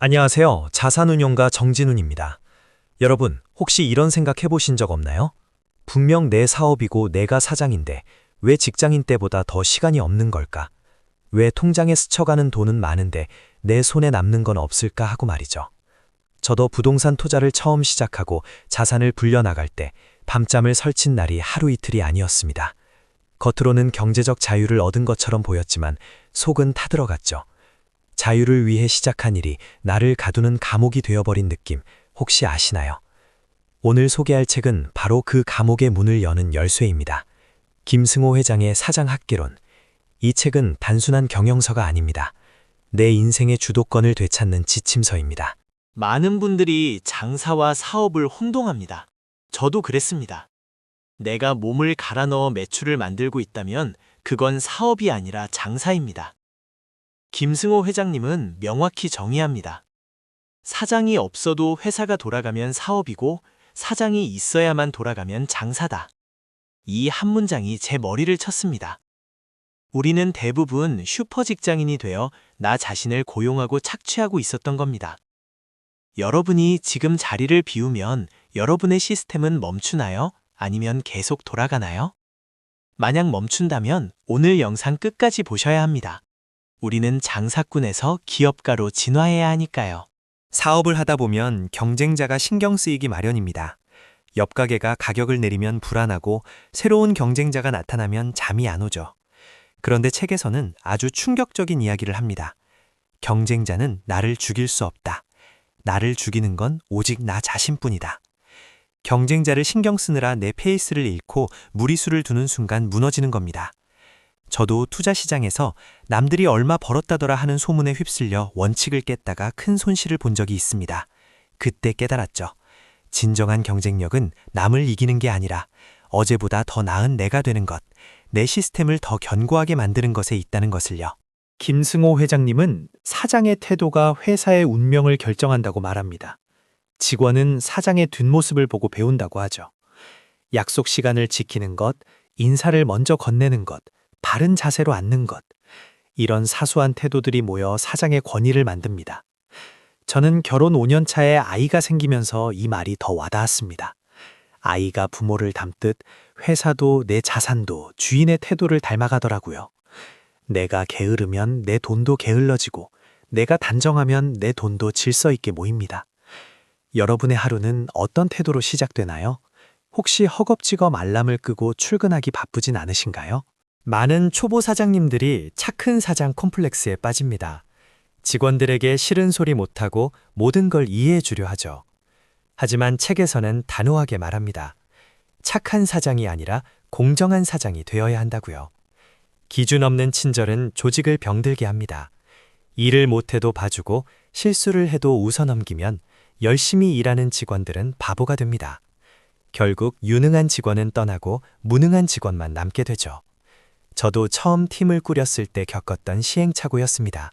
안녕하세요. 자산운용가 정진훈입니다. 여러분, 혹시 이런 생각 해보신 적 없나요? 분명 내 사업이고 내가 사장인데 왜 직장인 때보다 더 시간이 없는 걸까? 왜 통장에 스쳐가는 돈은 많은데 내 손에 남는 건 없을까 하고 말이죠. 저도 부동산 투자를 처음 시작하고 자산을 불려나갈 때 밤잠을 설친 날이 하루 이틀이 아니었습니다. 겉으로는 경제적 자유를 얻은 것처럼 보였지만 속은 타들어갔죠. 자유를 위해 시작한 일이 나를 가두는 감옥이 되어버린 느낌 혹시 아시나요? 오늘 소개할 책은 바로 그 감옥의 문을 여는 열쇠입니다. 김승호 회장의 사장학개론. 이 책은 단순한 경영서가 아닙니다. 내 인생의 주도권을 되찾는 지침서입니다. 많은 분들이 장사와 사업을 혼동합니다. 저도 그랬습니다. 내가 몸을 갈아 넣어 매출을 만들고 있다면 그건 사업이 아니라 장사입니다. 김승호 회장님은 명확히 정의합니다. 사장이 없어도 회사가 돌아가면 사업이고 사장이 있어야만 돌아가면 장사다. 이 한 문장이 제 머리를 쳤습니다. 우리는 대부분 슈퍼 직장인이 되어 나 자신을 고용하고 착취하고 있었던 겁니다. 여러분이 지금 자리를 비우면 여러분의 시스템은 멈추나요? 아니면 계속 돌아가나요? 만약 멈춘다면 오늘 영상 끝까지 보셔야 합니다. 우리는 장사꾼에서 기업가로 진화해야 하니까요. 사업을 하다 보면 경쟁자가 신경 쓰이기 마련입니다. 옆 가게가 가격을 내리면 불안하고 새로운 경쟁자가 나타나면 잠이 안 오죠. 그런데 책에서는 아주 충격적인 이야기를 합니다. 경쟁자는 나를 죽일 수 없다. 나를 죽이는 건 오직 나 자신뿐이다. 경쟁자를 신경 쓰느라 내 페이스를 잃고 무리수를 두는 순간 무너지는 겁니다. 저도 투자 시장에서 남들이 얼마 벌었다더라 하는 소문에 휩쓸려 원칙을 깼다가 큰 손실을 본 적이 있습니다. 그때 깨달았죠. 진정한 경쟁력은 남을 이기는 게 아니라 어제보다 더 나은 내가 되는 것, 내 시스템을 더 견고하게 만드는 것에 있다는 것을요. 김승호 회장님은 사장의 태도가 회사의 운명을 결정한다고 말합니다. 직원은 사장의 뒷모습을 보고 배운다고 하죠. 약속 시간을 지키는 것, 인사를 먼저 건네는 것, 바른 자세로 앉는 것, 이런 사소한 태도들이 모여 사장의 권위를 만듭니다. 저는 결혼 5년 차에 아이가 생기면서 이 말이 더 와닿았습니다. 아이가 부모를 닮듯 회사도 내 자산도 주인의 태도를 닮아가더라고요. 내가 게으르면 내 돈도 게을러지고 내가 단정하면 내 돈도 질서 있게 모입니다. 여러분의 하루는 어떤 태도로 시작되나요? 혹시 허겁지겁 알람을 끄고 출근하기 바쁘진 않으신가요? 많은 초보 사장님들이 차 큰 사장 콤플렉스에 빠집니다. 직원들에게 싫은 소리 못하고 모든 걸 이해해 주려 하죠. 하지만 책에서는 단호하게 말합니다. 착한 사장이 아니라 공정한 사장이 되어야 한다고요. 기준 없는 친절은 조직을 병들게 합니다. 일을 못해도 봐주고 실수를 해도 웃어넘기면 열심히 일하는 직원들은 바보가 됩니다. 결국 유능한 직원은 떠나고 무능한 직원만 남게 되죠. 저도 처음 팀을 꾸렸을 때 겪었던 시행착오였습니다.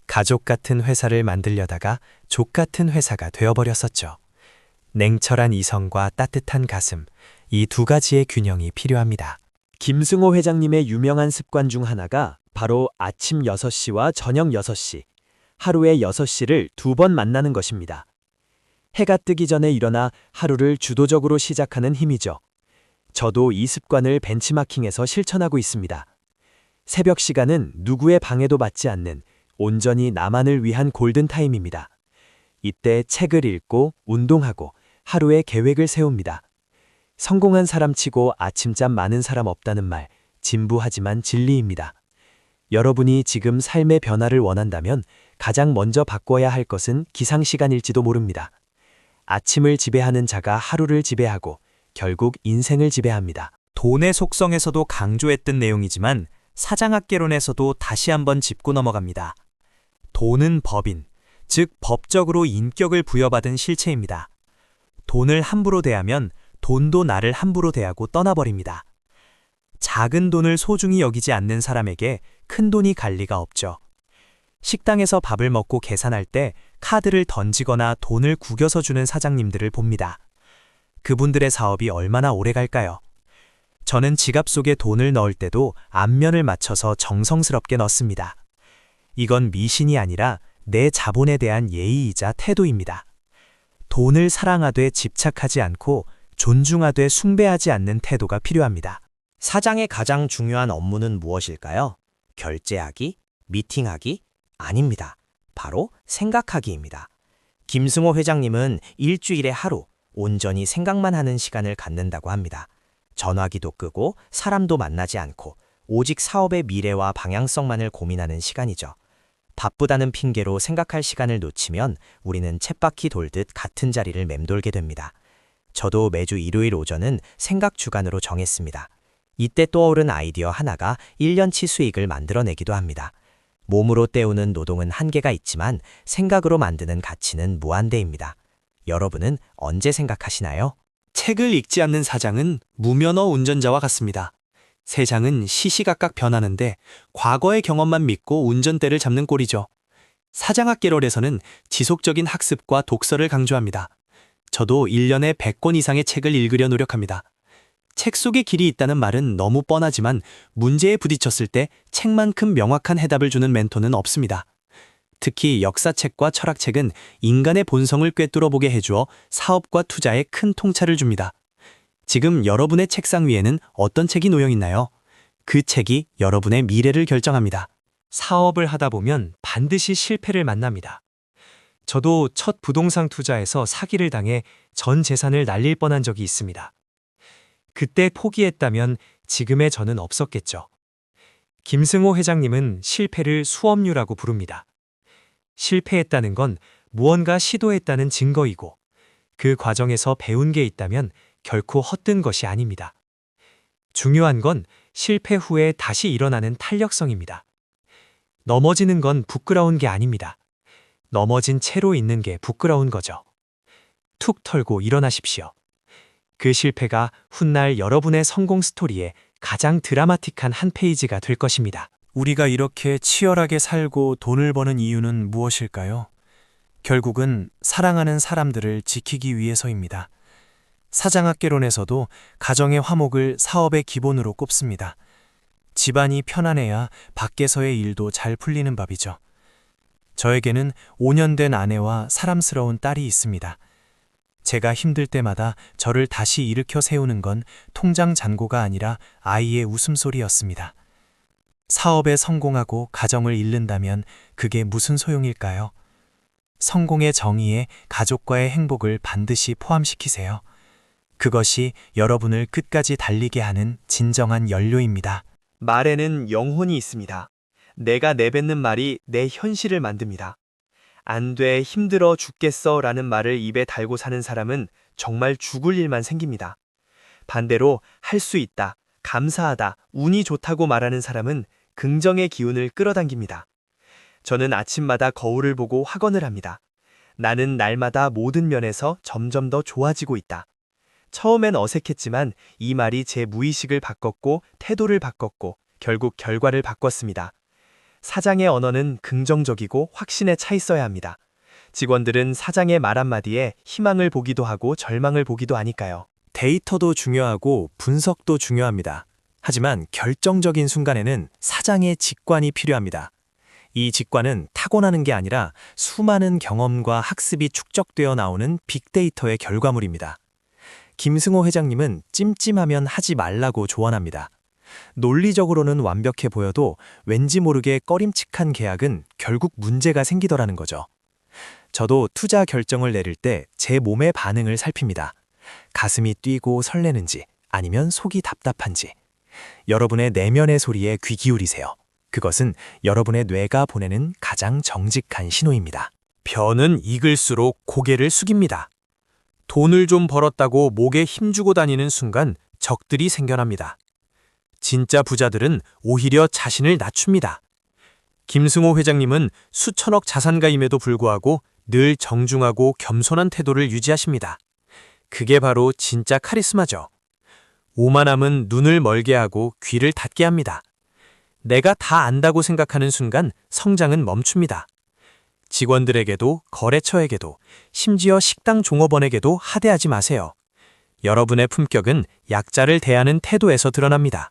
가족 같은 회사를 만들려다가 족 같은 회사가 되어버렸었죠. 냉철한 이성과 따뜻한 가슴, 이 두 가지의 균형이 필요합니다. 김승호 회장님의 유명한 습관 중 하나가 바로 아침 6시와 저녁 6시, 하루에 6시를 2번 만나는 것입니다. 해가 뜨기 전에 일어나 하루를 주도적으로 시작하는 힘이죠. 저도 이 습관을 벤치마킹에서 실천하고 있습니다. 새벽 시간은 누구의 방해도 받지 않는 온전히 나만을 위한 골든타임입니다. 이때 책을 읽고 운동하고 하루의 계획을 세웁니다. 성공한 사람 치고 아침잠 많은 사람 없다는 말, 진부하지만 진리입니다. 여러분이 지금 삶의 변화를 원한다면 가장 먼저 바꿔야 할 것은 기상시간일지도 모릅니다. 아침을 지배하는 자가 하루를 지배하고 결국 인생을 지배합니다. 돈의 속성에서도 강조했던 내용이지만 사장학개론에서도 다시 한번 짚고 넘어갑니다. 돈은 법인, 즉 법적으로 인격을 부여받은 실체입니다. 돈을 함부로 대하면 돈도 나를 함부로 대하고 떠나버립니다. 작은 돈을 소중히 여기지 않는 사람에게 큰 돈이 갈 리가 없죠. 식당에서 밥을 먹고 계산할 때 카드를 던지거나 돈을 구겨서 주는 사장님들을 봅니다. 그분들의 사업이 얼마나 오래 갈까요? 저는 지갑 속에 돈을 넣을 때도 앞면을 맞춰서 정성스럽게 넣습니다. 이건 미신이 아니라 내 자본에 대한 예의이자 태도입니다. 돈을 사랑하되 집착하지 않고 존중하되 숭배하지 않는 태도가 필요합니다. 사장의 가장 중요한 업무는 무엇일까요? 결제하기, 미팅하기? 아닙니다. 바로 생각하기입니다. 김승호 회장님은 일주일에 하루 온전히 생각만 하는 시간을 갖는다고 합니다. 전화기도 끄고 사람도 만나지 않고 오직 사업의 미래와 방향성만을 고민하는 시간이죠. 바쁘다는 핑계로 생각할 시간을 놓치면 우리는 쳇바퀴 돌듯 같은 자리를 맴돌게 됩니다. 저도 매주 일요일 오전은 생각 주간으로 정했습니다. 이때 떠오른 아이디어 하나가 1년치 수익을 만들어내기도 합니다. 몸으로 때우는 노동은 한계가 있지만 생각으로 만드는 가치는 무한대입니다. 여러분은 언제 생각하시나요? 책을 읽지 않는 사장은 무면허 운전자와 같습니다. 세상은 시시각각 변하는데 과거의 경험만 믿고 운전대를 잡는 꼴이죠. 사장학개론에서는 지속적인 학습과 독서를 강조합니다. 저도 1년에 100권 이상의 책을 읽으려 노력합니다. 책 속에 길이 있다는 말은 너무 뻔하지만 문제에 부딪혔을 때 책만큼 명확한 해답을 주는 멘토는 없습니다. 특히 역사책과 철학책은 인간의 본성을 꿰뚫어 보게 해주어 사업과 투자에 큰 통찰을 줍니다. 지금 여러분의 책상 위에는 어떤 책이 놓여 있나요? 그 책이 여러분의 미래를 결정합니다. 사업을 하다 보면 반드시 실패를 만납니다. 저도 첫 부동산 투자에서 사기를 당해 전 재산을 날릴 뻔한 적이 있습니다. 그때 포기했다면 지금의 저는 없었겠죠. 김승호 회장님은 실패를 수업류라고 부릅니다. 실패했다는 건 무언가 시도했다는 증거이고 그 과정에서 배운 게 있다면 결코 헛된 것이 아닙니다. 중요한 건 실패 후에 다시 일어나는 탄력성입니다. 넘어지는 건 부끄러운 게 아닙니다. 넘어진 채로 있는 게 부끄러운 거죠. 툭 털고 일어나십시오. 그 실패가 훗날 여러분의 성공 스토리에 가장 드라마틱한 한 페이지가 될 것입니다. 우리가 이렇게 치열하게 살고 돈을 버는 이유는 무엇일까요? 결국은 사랑하는 사람들을 지키기 위해서입니다. 사장학개론에서도 가정의 화목을 사업의 기본으로 꼽습니다. 집안이 편안해야 밖에서의 일도 잘 풀리는 법이죠. 저에게는 5년 된 아내와 사람스러운 딸이 있습니다. 제가 힘들 때마다 저를 다시 일으켜 세우는 건 통장 잔고가 아니라 아이의 웃음소리였습니다. 사업에 성공하고 가정을 잃는다면 그게 무슨 소용일까요? 성공의 정의에 가족과의 행복을 반드시 포함시키세요. 그것이 여러분을 끝까지 달리게 하는 진정한 연료입니다. 말에는 영혼이 있습니다. 내가 내뱉는 말이 내 현실을 만듭니다. 안 돼, 힘들어 죽겠어 라는 말을 입에 달고 사는 사람은 정말 죽을 일만 생깁니다. 반대로 할 수 있다, 감사하다, 운이 좋다고 말하는 사람은 긍정의 기운을 끌어당깁니다. 저는 아침마다 거울을 보고 확언을 합니다. 나는 날마다 모든 면에서 점점 더 좋아지고 있다. 처음엔 어색했지만 이 말이 제 무의식을 바꿨고 태도를 바꿨고 결국 결과를 바꿨습니다. 사장의 언어는 긍정적이고 확신에 차 있어야 합니다. 직원들은 사장의 말 한마디에 희망을 보기도 하고 절망을 보기도 하니까요. 데이터도 중요하고 분석도 중요합니다. 하지만 결정적인 순간에는 사장의 직관이 필요합니다. 이 직관은 타고나는 게 아니라 수많은 경험과 학습이 축적되어 나오는 빅데이터의 결과물입니다. 김승호 회장님은 찜찜하면 하지 말라고 조언합니다. 논리적으로는 완벽해 보여도 왠지 모르게 꺼림칙한 계약은 결국 문제가 생기더라는 거죠. 저도 투자 결정을 내릴 때 제 몸의 반응을 살핍니다. 가슴이 뛰고 설레는지 아니면 속이 답답한지. 여러분의 내면의 소리에 귀 기울이세요. 그것은 여러분의 뇌가 보내는 가장 정직한 신호입니다. 변은 익을수록 고개를 숙입니다. 돈을 좀 벌었다고 목에 힘주고 다니는 순간 적들이 생겨납니다. 진짜 부자들은 오히려 자신을 낮춥니다. 김승호 회장님은 수천억 자산가임에도 불구하고 늘 정중하고 겸손한 태도를 유지하십니다. 그게 바로 진짜 카리스마죠. 오만함은 눈을 멀게 하고 귀를 닫게 합니다. 내가 다 안다고 생각하는 순간 성장은 멈춥니다. 직원들에게도 거래처에게도 심지어 식당 종업원에게도 하대하지 마세요. 여러분의 품격은 약자를 대하는 태도에서 드러납니다.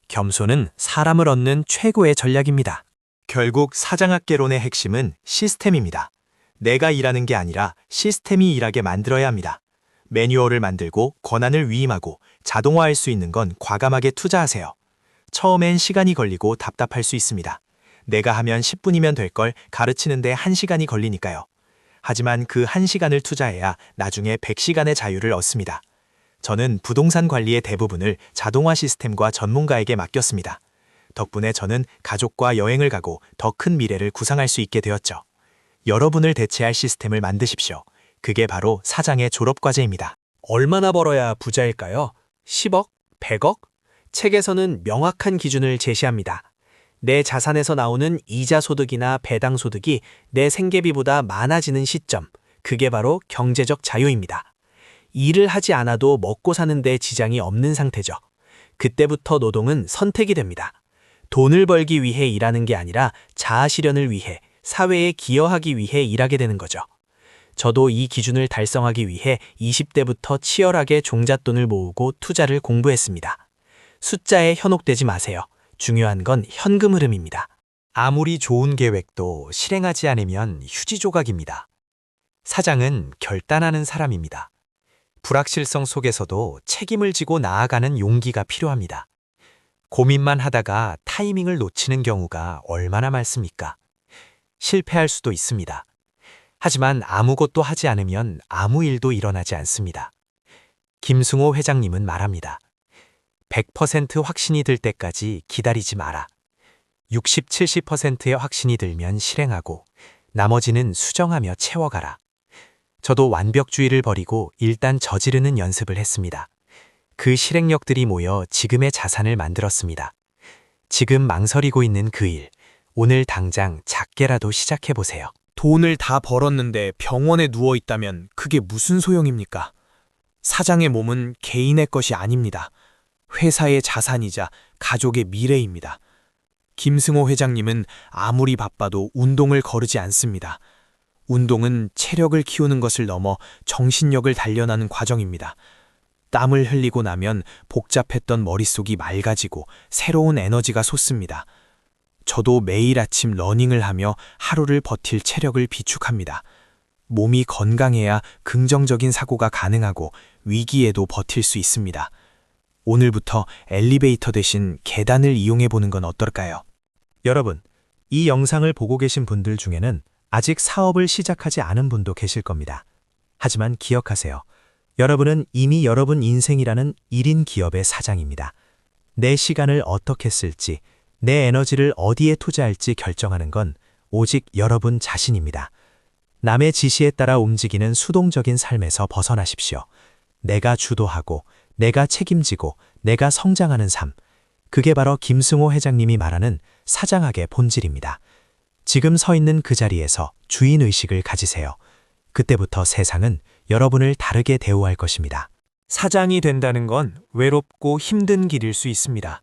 겸손은 사람을 얻는 최고의 전략입니다. 결국 사장학개론의 핵심은 시스템입니다. 내가 일하는 게 아니라 시스템이 일하게 만들어야 합니다. 매뉴얼을 만들고 권한을 위임하고 자동화할 수 있는 건 과감하게 투자하세요. 처음엔 시간이 걸리고 답답할 수 있습니다. 내가 하면 10분이면 될 걸 가르치는데 1시간이 걸리니까요. 하지만 그 1시간을 투자해야 나중에 100시간의 자유를 얻습니다. 저는 부동산 관리의 대부분을 자동화 시스템과 전문가에게 맡겼습니다. 덕분에 저는 가족과 여행을 가고 더 큰 미래를 구상할 수 있게 되었죠. 여러분을 대체할 시스템을 만드십시오. 그게 바로 사장의 졸업과제입니다. 얼마나 벌어야 부자일까요? 10억? 100억? 책에서는 명확한 기준을 제시합니다. 내 자산에서 나오는 이자 소득이나 배당 소득이 내 생계비보다 많아지는 시점, 그게 바로 경제적 자유입니다. 일을 하지 않아도 먹고 사는데 지장이 없는 상태죠. 그때부터 노동은 선택이 됩니다. 돈을 벌기 위해 일하는 게 아니라 자아 실현을 위해, 사회에 기여하기 위해 일하게 되는 거죠. 저도 이 기준을 달성하기 위해 20대부터 치열하게 종잣돈을 모으고 투자를 공부했습니다. 숫자에 현혹되지 마세요. 중요한 건 현금 흐름입니다. 아무리 좋은 계획도 실행하지 않으면 휴지 조각입니다. 사장은 결단하는 사람입니다. 불확실성 속에서도 책임을 지고 나아가는 용기가 필요합니다. 고민만 하다가 타이밍을 놓치는 경우가 얼마나 많습니까? 실패할 수도 있습니다. 하지만 아무것도 하지 않으면 아무 일도 일어나지 않습니다. 김승호 회장님은 말합니다. 100% 확신이 들 때까지 기다리지 마라. 60, 70%의 확신이 들면 실행하고 나머지는 수정하며 채워가라. 저도 완벽주의를 버리고 일단 저지르는 연습을 했습니다. 그 실행력들이 모여 지금의 자산을 만들었습니다. 지금 망설이고 있는 그 일, 오늘 당장 작게라도 시작해보세요. 돈을 다 벌었는데 병원에 누워 있다면 그게 무슨 소용입니까? 사장의 몸은 개인의 것이 아닙니다. 회사의 자산이자 가족의 미래입니다. 김승호 회장님은 아무리 바빠도 운동을 거르지 않습니다. 운동은 체력을 키우는 것을 넘어 정신력을 단련하는 과정입니다. 땀을 흘리고 나면 복잡했던 머릿속이 맑아지고 새로운 에너지가 솟습니다. 저도 매일 아침 러닝을 하며 하루를 버틸 체력을 비축합니다. 몸이 건강해야 긍정적인 사고가 가능하고 위기에도 버틸 수 있습니다. 오늘부터 엘리베이터 대신 계단을 이용해 보는 건 어떨까요? 여러분, 이 영상을 보고 계신 분들 중에는 아직 사업을 시작하지 않은 분도 계실 겁니다. 하지만 기억하세요. 여러분은 이미 여러분 인생이라는 1인 기업의 사장입니다. 내 시간을 어떻게 쓸지, 내 에너지를 어디에 투자할지 결정하는 건 오직 여러분 자신입니다. 남의 지시에 따라 움직이는 수동적인 삶에서 벗어나십시오. 내가 주도하고, 내가 책임지고, 내가 성장하는 삶. 그게 바로 김승호 회장님이 말하는 사장학의 본질입니다. 지금 서 있는 그 자리에서 주인의식을 가지세요. 그때부터 세상은 여러분을 다르게 대우할 것입니다. 사장이 된다는 건 외롭고 힘든 길일 수 있습니다.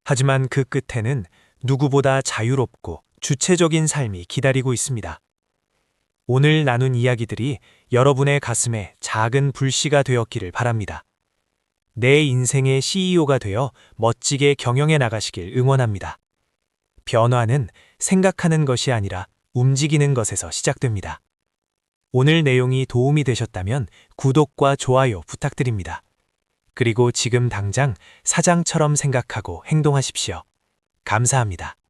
하지만 그 끝에는 누구보다 자유롭고 주체적인 삶이 기다리고 있습니다. 오늘 나눈 이야기들이 여러분의 가슴에 작은 불씨가 되었기를 바랍니다. 내 인생의 CEO가 되어 멋지게 경영해 나가시길 응원합니다. 변화는 생각하는 것이 아니라 움직이는 것에서 시작됩니다. 오늘 내용이 도움이 되셨다면 구독과 좋아요 부탁드립니다. 그리고 지금 당장 사장처럼 생각하고 행동하십시오. 감사합니다.